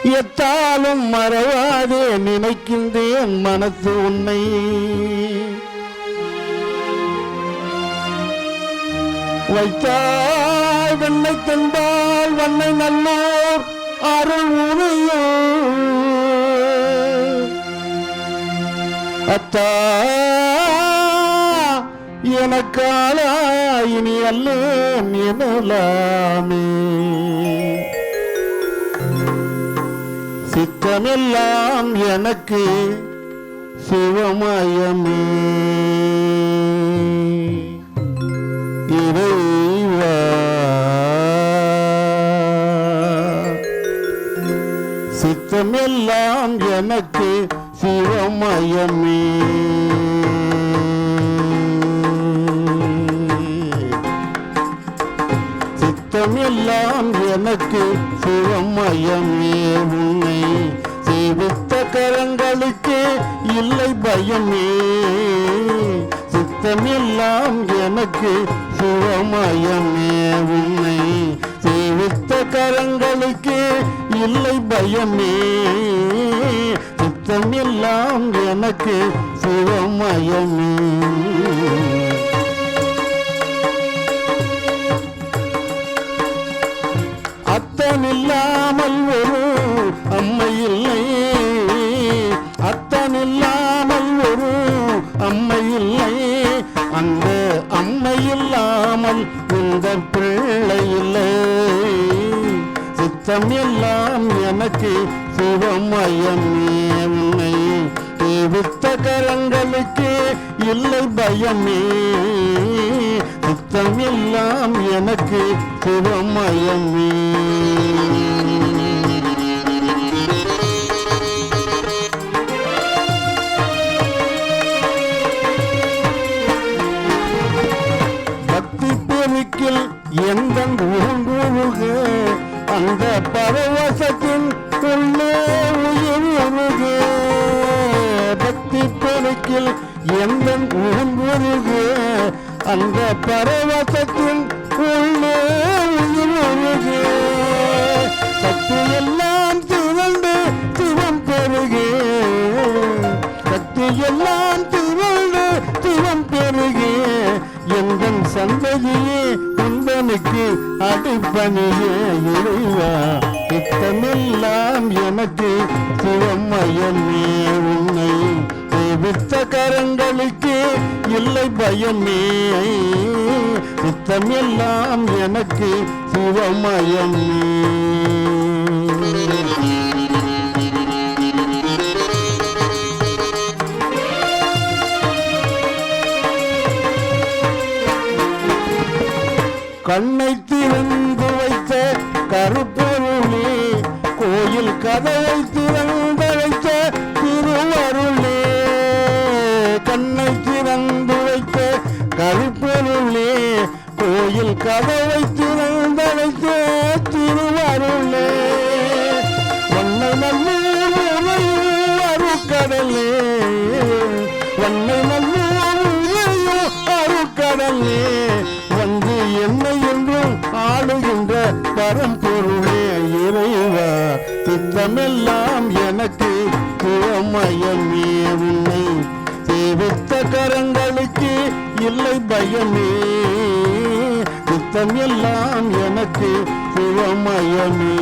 எத்தாலும் மறவாதே நினைக்கின்றேன் மனசு உன்னை. வைத்தாய் வெண்ணை தந்தால் வண்ணை நல்லோர் அருள் உரையோ அத்தா எனக்காலா இனி அல்லேன் எனலாமே. சித்தமெல்லாம் எனக்கு சிவமயமே. இறைவா சித்தமெல்லாம் எனக்கு சிவமயமே. சித்தமெல்லாம் எனக்கு சிவமயமே. உன்னை சேவித்த கரங்களுக்கு இல்லை பயமே. சித்தமெல்லாம் எனக்கு சிவமயமே. உன்னை சேவித்த கரங்களுக்கு இல்லை பயமே. சித்தமெல்லாம் எனக்கு சிவமயமே. அத்தனில்லாமல் ஒரு அம்மை இல்லை. அத்தனில்லாமல் ஒரு அம்மை இல்லை. அந்த அம்மை இல்லாமல் இந்த பிள்ளை இல்லை. சித்தம் எல்லாம் எனக்கு சிவமயமே. உன்னை சேவித்த கரங்களுக்கு இல்லை பயமே. சித்தம் எல்லாம் எனக்கு சிவமயமே. எந்த ஊங்குருக அந்த பரவசத்தின் உள்ளே உயிருக. பக்தி பெருக்கில் எந்த ஊங்குருக அந்த பரவசத்தின் உள்ளே உயிருக. சக்தி எல்லாம் திரண்டு சிவம் பெருகே. சக்தி எல்லாம் திரண்டு சிவம் பெருகே. எந்த சந்ததியே உந்தனுக்கு அடிப்பணியே. இறைவா சித்தமெல்லாம் எனக்கு சிவமயமே. உன்னை சேவித்த கரங்களுக்கு இல்லை பயமே. சித்தமெல்லாம் எனக்கு சிவமயமே. கண்ணை திறந்து வைத்த கருப்பொருளே. கோயில் கதவை திறந்து வைத்த திருவருளே. கண்ணை திறந்து வைத்த கருப்பொருளே. கோயில் கதவை திறந்து வைத்த திருவருளே. வண்ணை நல்லூர் அருக்கடலே. வண்ணை நல்லூர் அருக்கடலே. வந்து என்னை என்றும் ஆளுகின்ற பரம்பொருளே. இறைவா சித்தமெல்லாம் எனக்கு சிவமயமே. உன்னை சேவித்த கரங்களுக்கு இல்லை பயமே. சித்தம் எல்லாம் எனக்கு சிவமயமே.